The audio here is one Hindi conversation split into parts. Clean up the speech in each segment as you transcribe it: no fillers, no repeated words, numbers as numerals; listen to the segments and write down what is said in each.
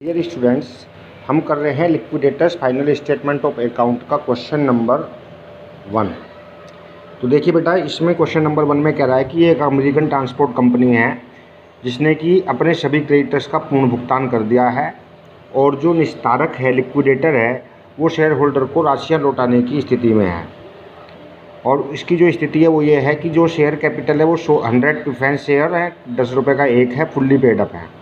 डियर स्टूडेंट्स, हम कर रहे हैं liquidators final statement of account का क्वेश्चन नंबर 1। तो देखिए बेटा, इसमें क्वेश्चन नंबर 1 में कह रहा है कि एक अमेरिकन ट्रांसपोर्ट कंपनी है जिसने कि अपने सभी क्रेडिटर्स का पूर्ण भुगतान कर दिया है और जो निस्तारक है, लिक्विडेटर है, वो शेयर होल्डर को राशियाँ लौटाने की स्थिति में है। और इसकी जो स्थिति है वो ये है कि जो शेयर कैपिटल है वो 100 प्रेफरेंस शेयर है, 10 रुपये का एक है, फुल्ली पेड अप है।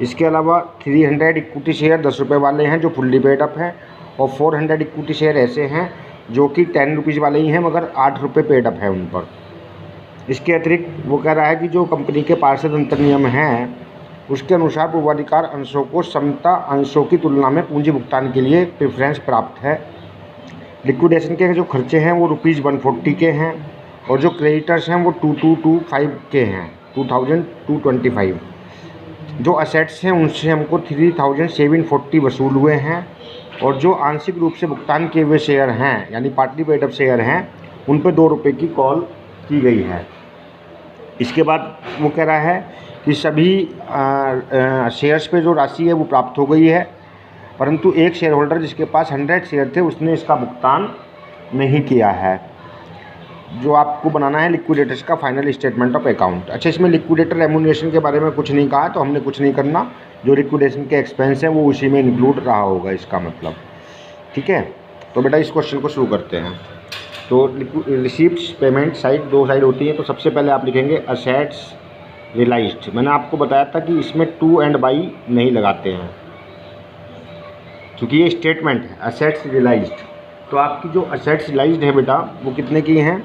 इसके अलावा 300 इक्विटी शेयर 10 रुपये वाले हैं जो फुल्ली पेड अप हैं, और 400 इक्विटी शेयर ऐसे हैं जो कि 10 रुपीज़ वाले ही हैं मगर 8 रुपये पेड अप है उन पर। इसके अतिरिक्त वो कह रहा है कि जो कंपनी के पार्षद अंतर्नियम हैं उसके अनुसार पूर्वाधिकार अंशों को समता अंशों की तुलना में पूंजी भुगतान के लिए प्रेफरेंस प्राप्त है। लिक्विडेशन के जो खर्चे हैं वो ₹140 के हैं और जो क्रेडिटर्स हैं वो 2225 के हैं, 2225। जो असेट्स हैं उनसे हमको 3740 वसूल हुए हैं और जो आंशिक रूप से भुगतान किए हुए शेयर हैं यानी पार्टली पेड अप शेयर हैं उन पर 2 रुपये की कॉल की गई है। इसके बाद वो कह रहा है कि सभी शेयर्स पे जो राशि है वो प्राप्त हो गई है, परंतु एक शेयर होल्डर जिसके पास 100 शेयर थे उसने इसका भुगतान नहीं किया है। जो आपको बनाना है लिक्विडेटर्स का फाइनल स्टेटमेंट ऑफ अकाउंट। अच्छा, इसमें लिक्विडेटर रेम्यूनरेशन के बारे में कुछ नहीं कहा तो हमने कुछ नहीं करना, जो लिक्विडेशन के एक्सपेंस हैं वो उसी में इंक्लूड रहा होगा इसका मतलब। ठीक है, तो बेटा इस क्वेश्चन को शुरू करते हैं। तो रिसीप्ट्स पेमेंट साइड 2 साइड होती है। तो सबसे पहले आप लिखेंगे असेट्स रियलाइज्ड। मैंने आपको बताया था कि इसमें टू एंड बाई नहीं लगाते हैं क्योंकि ये स्टेटमेंट है असेट्स रियलाइज्ड। तो आपकी जो असेट्स रियलाइज्ड है बेटा वो कितने की हैं,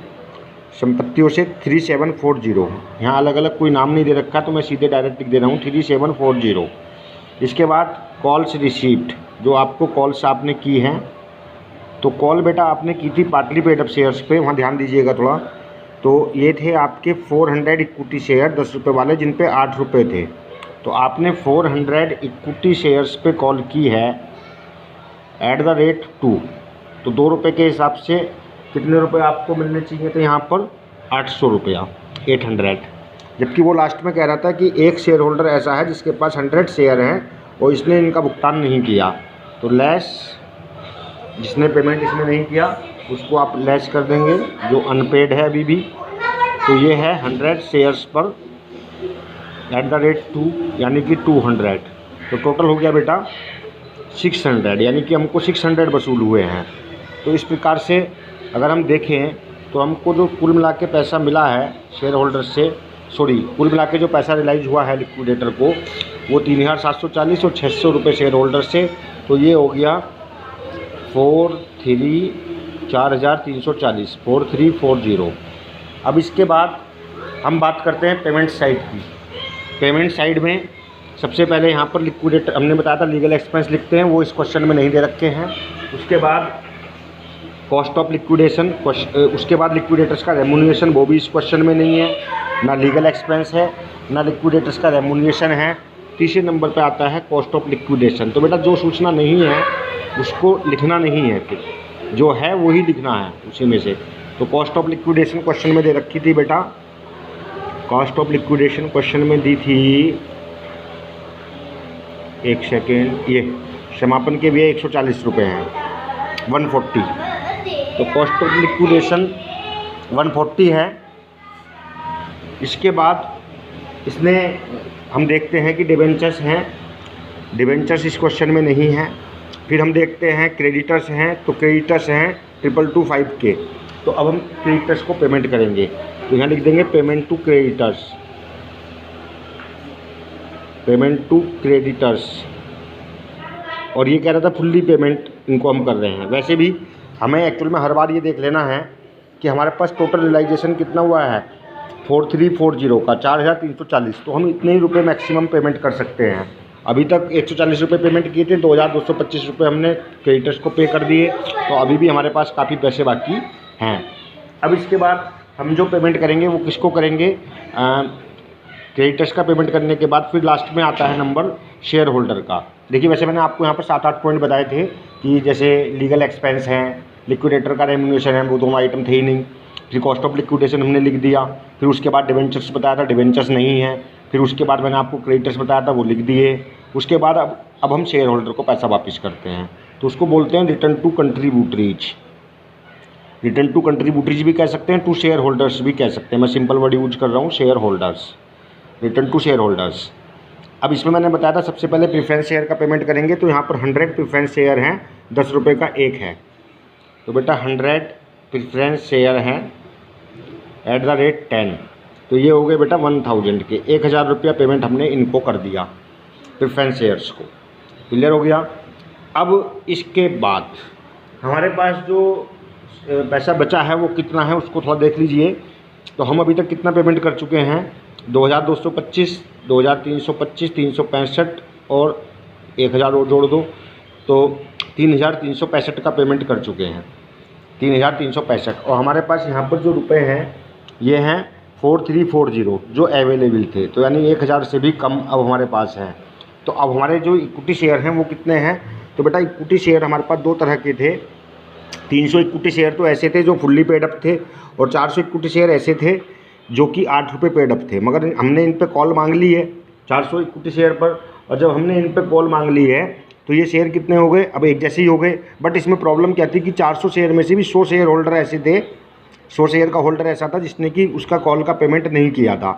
संपत्तियों से 3740। यहाँ अलग अलग कोई नाम नहीं दे रखा तो मैं सीधे डायरेक्ट लिख दे रहा हूँ 3740। इसके बाद कॉल्स रिसीव्ड, जो आपको कॉल्स आपने की हैं, तो कॉल बेटा आपने की थी पार्टली पेड अप शेयर्स पे, वहाँ ध्यान दीजिएगा थोड़ा। तो ये थे आपके 400 इक्विटी शेयर 10 रुपये वाले जिन पे 8 रुपये थे। तो आपने 400 इक्विटी शेयर्स पे कॉल की है एट द रेट 2। तो 2 रुपये के हिसाब से कितने रुपए आपको मिलने चाहिए थे यहाँ पर, 800 रुपया, 800। जबकि वो लास्ट में कह रहा था कि एक शेयर होल्डर ऐसा है जिसके पास 100 शेयर हैं और इसने इनका भुगतान नहीं किया। तो लेस, जिसने पेमेंट इसने नहीं किया उसको आप लेस कर देंगे जो अनपेड है अभी भी। तो ये है 100 शेयर्स पर एट द रेट 2 यानी कि 200। तो टोटल हो गया बेटा 600, यानी कि हमको 600 वसूल हुए हैं। तो इस प्रकार से अगर हम देखें तो हमको जो कुल मिला के पैसा मिला है शेयर होल्डर से, कुल मिला के जो पैसा रियलाइज हुआ है लिक्विडेटर को वो 3740 और 600 रुपये शेयर होल्डर से। तो ये हो गया 4340, 4340। अब इसके बाद हम बात करते हैं पेमेंट साइड की। पेमेंट साइड में सबसे पहले यहाँ पर लिक्विडेटर, हमने बताया था लीगल एक्सपेंस लिखते हैं, वो इस क्वेश्चन में नहीं दे रखे हैं। उसके बाद कॉस्ट ऑफ लिक्विडेशन, उसके बाद लिक्विडेटर्स का रेम्यूनरेशन, वो भी इस क्वेश्चन में नहीं है। ना लीगल एक्सपेंस है ना लिक्विडेटर्स का रेम्यूनरेशन है। तीसरे नंबर पे आता है कॉस्ट ऑफ लिक्विडेशन। तो बेटा जो सूचना नहीं है उसको लिखना नहीं है, फिर जो है वही लिखना है उसी में से। तो कॉस्ट ऑफ लिक्विडेशन क्वेश्चन में दे रखी थी बेटा, कॉस्ट ऑफ लिक्विडेशन क्वेश्चन में दी थी, एक सेकेंड, ये समापन के भी 140 रुपये हैं, 140। तो कॉस्ट ऑफ लिक्विडेशन 140 है। इसके बाद इसने, हम देखते हैं कि डिबेंचर्स हैं, डिबेंचर्स इस क्वेश्चन में नहीं है। फिर हम देखते हैं क्रेडिटर्स हैं, तो क्रेडिटर्स हैं 2225 के। तो अब हम क्रेडिटर्स को पेमेंट करेंगे, तो यहाँ लिख देंगे payment to creditors, payment to creditors. और ये कह रहा था फुल्ली पेमेंट इनको हम कर रहे हैं। वैसे भी हमें एक्चुअल में हर बार ये देख लेना है कि हमारे पास टोटल रियलाइजेशन कितना हुआ है 4340 का, 4340। तो हम इतने ही रुपये मैक्सिमम पेमेंट कर सकते हैं। अभी तक 140 रुपये पेमेंट किए थे, 2225 रुपये हमने क्रेडिटर्स को पे कर दिए। तो अभी भी हमारे पास काफ़ी पैसे बाकी हैं। अब इसके बाद हम जो पेमेंट करेंगे वो किसको करेंगे, क्रेडिटर्स का पेमेंट करने के बाद फिर लास्ट में आता है नंबर शेयर होल्डर का। देखिए वैसे मैंने आपको यहाँ पर 7-8 पॉइंट बताए थे कि जैसे लीगल एक्सपेंस हैं, लिक्विडेटर का रेम्यूनरेशन है, वो दोनों आइटम थे ही नहीं। फिर कॉस्ट ऑफ लिक्विडेशन हमने लिख दिया। फिर उसके बाद डिबेंचर्स बताया था, डिबेंचर्स नहीं है। फिर उसके बाद मैंने आपको क्रेडिटर्स बताया था, वो लिख दिए। उसके बाद अब अब हम शेयर होल्डर को पैसा वापस करते हैं, तो उसको बोलते हैं रिटर्न टू कंट्रीब्यूटरीज। रिटर्न टू कंट्रीब्यूटरीज भी कह सकते हैं, टू शेयर होल्डर्स भी कह सकते हैं। मैं सिंपल वर्ड यूज कर रहा हूँ, shareholders, return to shareholders. अब इसमें मैंने बताया था सबसे पहले प्रेफरेंस शेयर का पेमेंट करेंगे, तो यहाँ पर 100 प्रेफरेंस शेयर हैं, 10 रुपये का एक है। तो बेटा 100 प्रेफरेंस शेयर हैं एट द रेट 10, तो ये हो गए बेटा 1000 के। 1000 रुपया पेमेंट हमने इनको कर दिया प्रेफरेंस शेयर्स को। क्लियर हो गया। अब इसके बाद हमारे पास जो पैसा बचा है वो कितना है उसको थोड़ा देख लीजिए। तो हम अभी तक कितना पेमेंट कर चुके हैं, 2225, 2325, 365 और 1000 और जोड़ दो, तो 3365 का पेमेंट कर चुके हैं, 3365। और हमारे पास यहाँ पर जो रुपए हैं ये हैं 4340 जो अवेलेबल थे, तो यानी 1000 से भी कम अब हमारे पास हैं। तो अब हमारे जो इक्विटी शेयर हैं वो कितने हैं, तो बेटा इक्विटी शेयर हमारे पास दो तरह के थे। 300 इक्विटी शेयर तो ऐसे थे जो फुल्ली पेड अप थे, और 400 इक्विटी शेयर ऐसे थे जो कि 8 रुपये पेड अप थे। मगर हमने इन पे कॉल मांग ली है 400 इक्विटी शेयर पर, और जब हमने इन पे कॉल मांग ली है तो ये शेयर कितने हो गए, अब एक जैसे ही हो गए। बट इसमें प्रॉब्लम क्या थी कि 400 शेयर में से भी 100 शेयर होल्डर ऐसे थे, 100 शेयर का होल्डर ऐसा था जिसने कि उसका कॉल का पेमेंट नहीं किया था।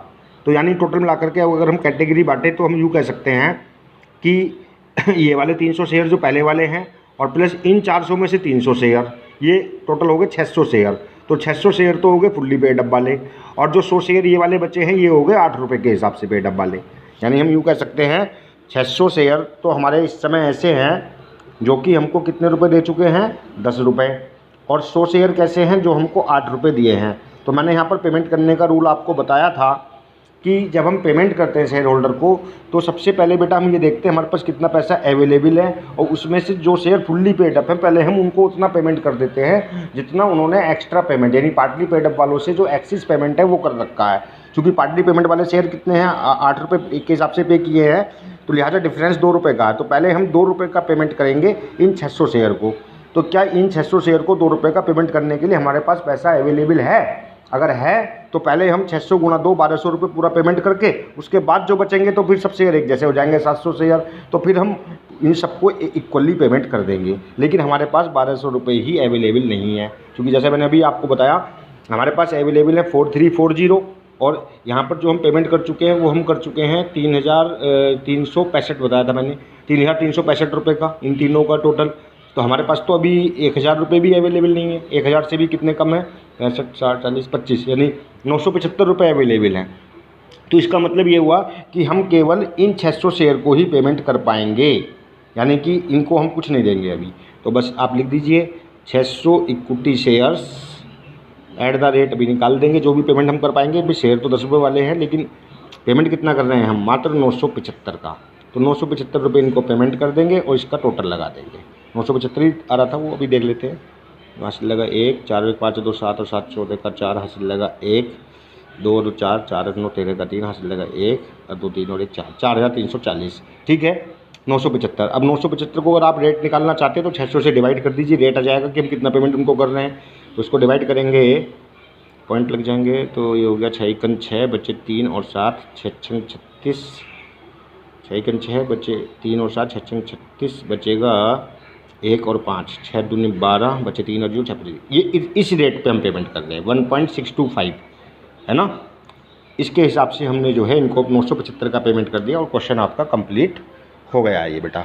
तो यानी टोटल मिला करके अगर हम कैटेगरी बांटे तो हम यूँ कह सकते हैं कि ये वाले 300 शेयर जो पहले वाले हैं और प्लस इन 400 में से 300 शेयर, ये टोटल हो गए 600 शेयर। तो 600 शेयर तो हो गए फुल्ली पेड अप वाले, और जो 100 शेयर ये वाले बचे हैं ये हो गए 8 रुपये के हिसाब से पेड अप वाले। यानी हम यूँ कह सकते हैं 600 शेयर तो हमारे इस समय ऐसे हैं जो कि हमको कितने रुपए दे चुके हैं, 10 रुपये, और 100 शेयर कैसे हैं जो हमको 8 रुपये दिए हैं। तो मैंने यहाँ पर पेमेंट करने का रूल आपको बताया था कि जब हम पेमेंट करते हैं शेयर होल्डर को तो सबसे पहले बेटा हम ये देखते हैं हमारे पास कितना पैसा अवेलेबल है, और उसमें से जो शेयर फुल्ली पेड अप है पहले हम उनको उतना पेमेंट कर देते हैं जितना उन्होंने एक्स्ट्रा पेमेंट यानी पार्टली पेड अप वालों से जो एक्सिस पेमेंट है वो कर रखा है। क्योंकि पार्टली पेमेंट वाले शेयर कितने हैं, 8 रुपये के हिसाब से पे किए हैं, तो लिहाजा डिफरेंस 2 रुपये का है। तो पहले हम 2 रुपये का पेमेंट करेंगे इन 600 शेयर को। तो क्या इन 600 शेयर को 2 रुपये का पेमेंट करने के लिए हमारे पास पैसा अवेलेबल है? अगर है तो पहले हम 600 गुणा 2 1200 रुपये पूरा पेमेंट करके उसके बाद जो बचेंगे तो फिर सब शेयर एक जैसे हो जाएंगे 700 शेयर, तो फिर हम इन सबको इक्वली पेमेंट कर देंगे। लेकिन हमारे पास 1200 रुपये ही अवेलेबल नहीं है, क्योंकि जैसे मैंने अभी आपको बताया हमारे पास अवेलेबल है 4340, और यहाँ पर जो हम पेमेंट कर चुके हैं वो हम कर चुके हैं 3365 बताया था मैंने, 3365 रुपये का इन तीनों का टोटल। तो हमारे पास तो अभी 1000 रुपये भी अवेलेबल नहीं है, 1000 से भी कितने कम है, 65 60 40 25 यानी 975 रुपये अवेलेबल हैं। तो इसका मतलब ये हुआ कि हम केवल इन 600 शेयर को ही पेमेंट कर पाएंगे, यानी कि इनको हम कुछ नहीं देंगे अभी। तो बस आप लिख दीजिए 600 equity shares at the rate अभी निकाल देंगे जो भी पेमेंट हम कर पाएंगे। अभी शेयर तो 10 रुपये वाले हैं, लेकिन पेमेंट कितना कर रहे हैं हम, मात्र 975 का। तो 975 रुपये इनको पेमेंट कर देंगे और इसका टोटल लगा देंगे। 975 ही आ रहा था वो, अभी देख लेते हैं। हासिल लगा 1, 4 1 5 2 7 और 7 14 का 4, हासिल लगा 1 2 2 4 4 9 13 का 3, हासिल लगा 1 और 2 3 और 1 4, 4340। ठीक है 975। अब 975 को अगर आप रेट निकालना चाहते हैं तो 600 से डिवाइड कर दीजिए, रेट आ जाएगा कि हम कितना पेमेंट उनको कर रहे हैं। तो उसको डिवाइड करेंगे, पॉइंट लग जाएंगे, तो ये हो गया 6 1 6 बचे 3 और 7 6 6 36, 6 1 6 बचे 3 और 7 6 6 36 बचेगा 1 और 5 6 दूनी 12 बचे 3 और 6। ये इस रेट पे हम पेमेंट कर रहे हैं 1.625 है ना। इसके हिसाब से हमने जो है इनको 975 का पेमेंट कर दिया और क्वेश्चन आपका कंप्लीट हो गया है ये बेटा।